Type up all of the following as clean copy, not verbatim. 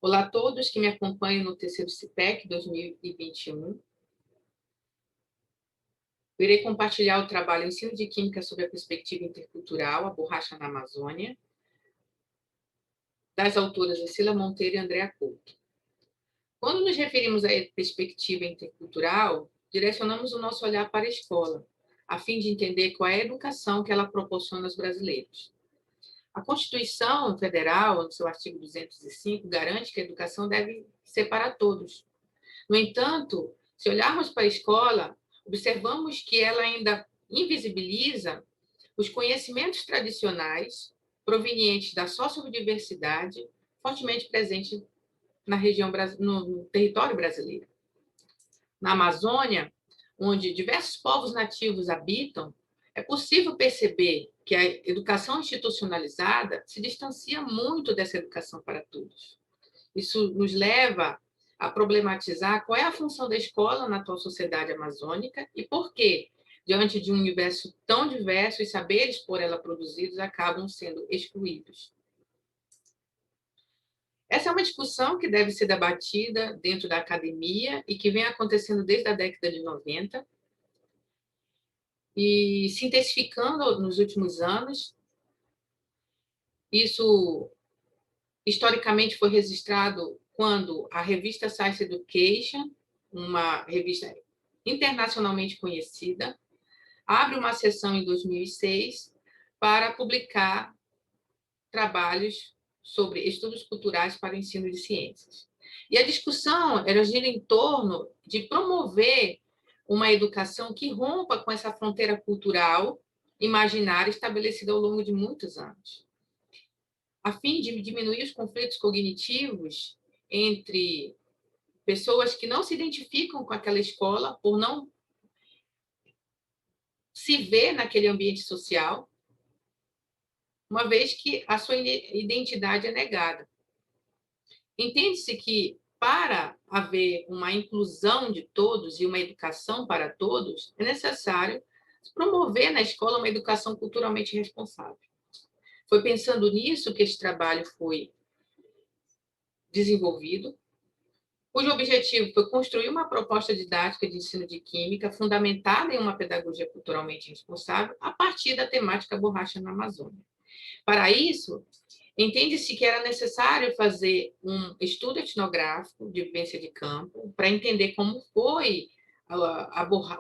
Olá a todos que me acompanham no terceiro CIPEC 2021. Eu irei compartilhar o trabalho Ensino de Química sobre a perspectiva intercultural, a borracha na Amazônia, das autoras Cecília Monteiro e Andréa Couto. Quando nos referimos à perspectiva intercultural, direcionamos o nosso olhar para a escola, a fim de entender qual é a educação que ela proporciona aos brasileiros. A Constituição Federal, no seu artigo 205, garante que a educação deve ser para todos. No entanto, se olharmos para a escola, observamos que ela ainda invisibiliza os conhecimentos tradicionais provenientes da sociodiversidade fortemente presente na região, no território brasileiro. Na Amazônia, onde diversos povos nativos habitam, é possível perceber que a educação institucionalizada se distancia muito dessa educação para todos. Isso nos leva a problematizar qual é a função da escola na atual sociedade amazônica e por que, diante de um universo tão diverso, os saberes por ela produzidos acabam sendo excluídos. Essa é uma discussão que deve ser debatida dentro da academia e que vem acontecendo desde a década de 90 e se intensificando nos últimos anos. Isso, historicamente, foi registrado quando a revista Science Education, uma revista internacionalmente conhecida, abre uma sessão em 2006 para publicar trabalhos sobre estudos culturais para o ensino de ciências. E a discussão era gira em torno de promover uma educação que rompa com essa fronteira cultural imaginária estabelecida ao longo de muitos anos, a fim de diminuir os conflitos cognitivos entre pessoas que não se identificam com aquela escola por não se ver naquele ambiente social, uma vez que a sua identidade é negada. Entende-se que, para haver uma inclusão de todos e uma educação para todos, é necessário promover na escola uma educação culturalmente responsável. Foi pensando nisso que esse trabalho foi desenvolvido, cujo objetivo foi construir uma proposta didática de ensino de química fundamentada em uma pedagogia culturalmente responsável a partir da temática borracha na Amazônia. Para isso, entende-se que era necessário fazer um estudo etnográfico de vivência de campo para entender como foi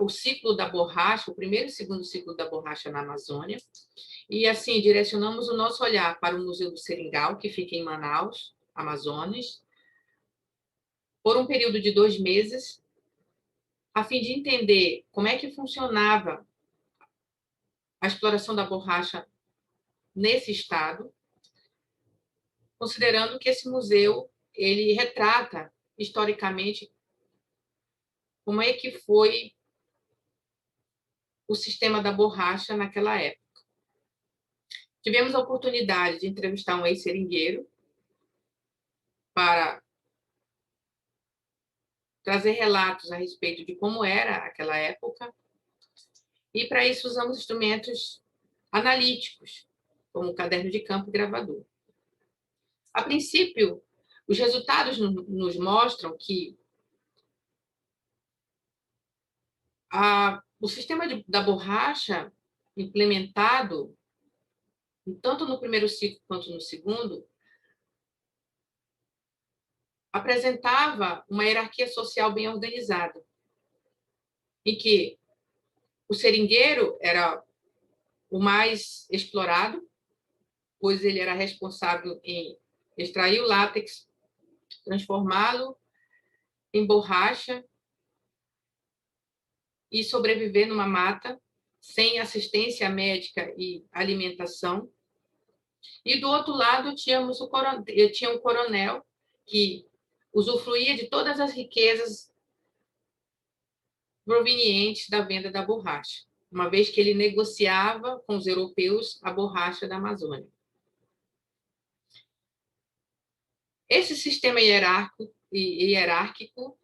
o ciclo da borracha, o primeiro e segundo ciclo da borracha na Amazônia. E, assim, direcionamos o nosso olhar para o Museu do Seringal, que fica em Manaus, Amazonas, por um período de 2 meses, a fim de entender como é que funcionava a exploração da borracha nesse estado, considerando que esse museu ele retrata historicamente como é que foi o sistema da borracha naquela época. Tivemos a oportunidade de entrevistar um ex-seringueiro para trazer relatos a respeito de como era aquela época, e para isso usamos instrumentos analíticos, como caderno de campo e gravador. A princípio, os resultados nos mostram que o sistema da borracha implementado, tanto no primeiro ciclo quanto no segundo, apresentava uma hierarquia social bem organizada, em que o seringueiro era o mais explorado, pois ele era responsável em extrair o látex, transformá-lo em borracha e sobreviver numa mata sem assistência médica e alimentação. E do outro lado tinha um coronel que usufruía de todas as riquezas provenientes da venda da borracha, uma vez que ele negociava com os europeus a borracha da Amazônia. Esse sistema hierárquico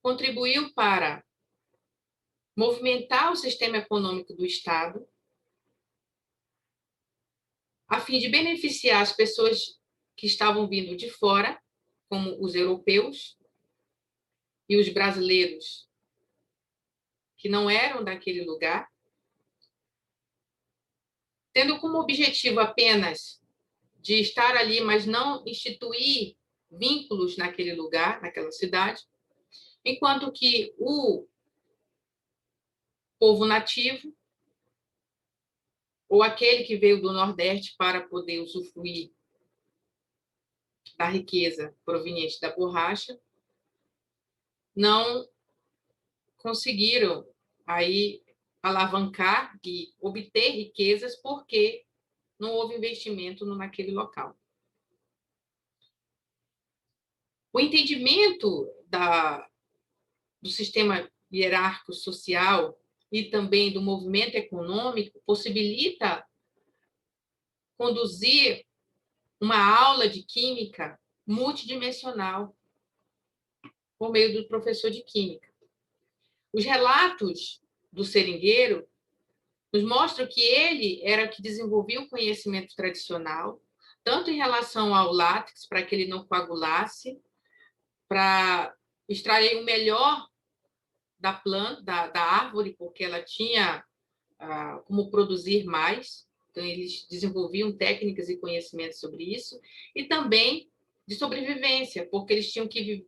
contribuiu para movimentar o sistema econômico do Estado, a fim de beneficiar as pessoas que estavam vindo de fora, como os europeus e os brasileiros, que não eram daquele lugar, tendo como objetivo apenas de estar ali, mas não instituir vínculos naquele lugar, naquela cidade, enquanto que o povo nativo, ou aquele que veio do Nordeste para poder usufruir da riqueza proveniente da borracha, não conseguiram aí alavancar e obter riquezas porque não houve investimento naquele local. O entendimento do sistema hierárquico social e também do movimento econômico possibilita conduzir uma aula de química multidimensional por meio do professor de química. Os relatos do seringueiro nos mostram que ele era o que desenvolvia o conhecimento tradicional, tanto em relação ao látex, para que ele não coagulasse, para extrair o melhor da planta, da árvore, porque ela tinha como produzir mais. Então, eles desenvolviam técnicas e conhecimentos sobre isso. E também de sobrevivência, porque eles tinham que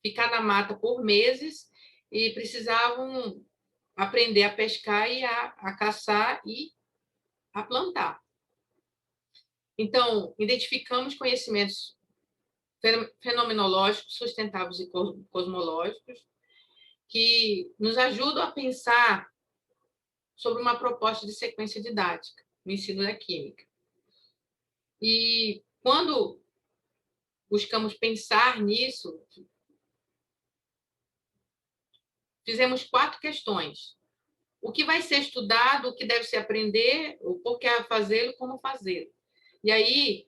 ficar na mata por meses e precisavam aprender a pescar e a caçar e a plantar. Então, identificamos conhecimentos fenomenológicos, sustentáveis e cosmológicos que nos ajudam a pensar sobre uma proposta de sequência didática no ensino da química. E quando buscamos pensar nisso, fizemos 4 questões. O que vai ser estudado, o que deve se aprender, o porquê fazê-lo, como fazê-lo. E aí,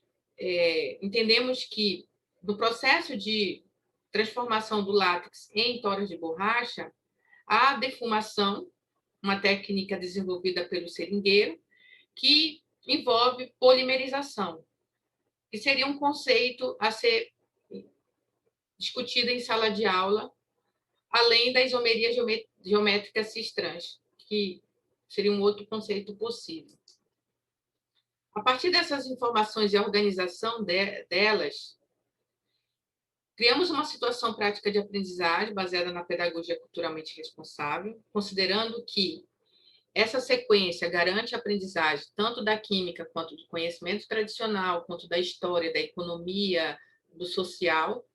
entendemos que, no processo de transformação do látex em toras de borracha, a defumação, uma técnica desenvolvida pelo seringueiro, que envolve polimerização, que seria um conceito a ser discutido em sala de aula, além da isomeria geométrica cis-trans, que seria um outro conceito possível. A partir dessas informações e a organização delas, criamos uma situação prática de aprendizagem baseada na pedagogia culturalmente responsável, considerando que essa sequência garante a aprendizagem tanto da química, quanto do conhecimento tradicional, quanto da história, da economia, do social.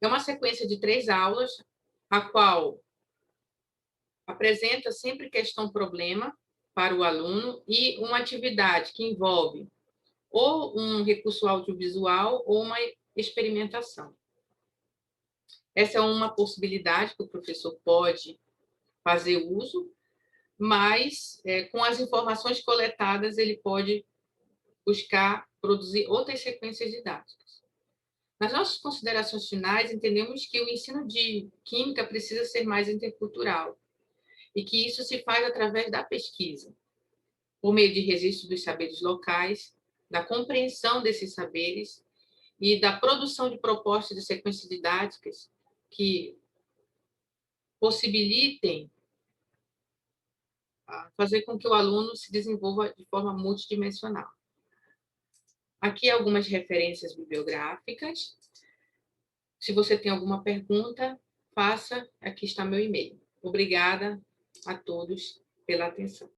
É uma sequência de 3 aulas, a qual apresenta sempre questão-problema para o aluno e uma atividade que envolve ou um recurso audiovisual ou uma experimentação. Essa é uma possibilidade que o professor pode fazer uso, mas com as informações coletadas ele pode buscar produzir outras sequências didáticas. Nas nossas considerações finais, entendemos que o ensino de química precisa ser mais intercultural e que isso se faz através da pesquisa, por meio de registro dos saberes locais, da compreensão desses saberes e da produção de propostas de sequências didáticas que possibilitem fazer com que o aluno se desenvolva de forma multidimensional. Aqui algumas referências bibliográficas. Se você tem alguma pergunta, faça. Aqui está meu e-mail. Obrigada a todos pela atenção.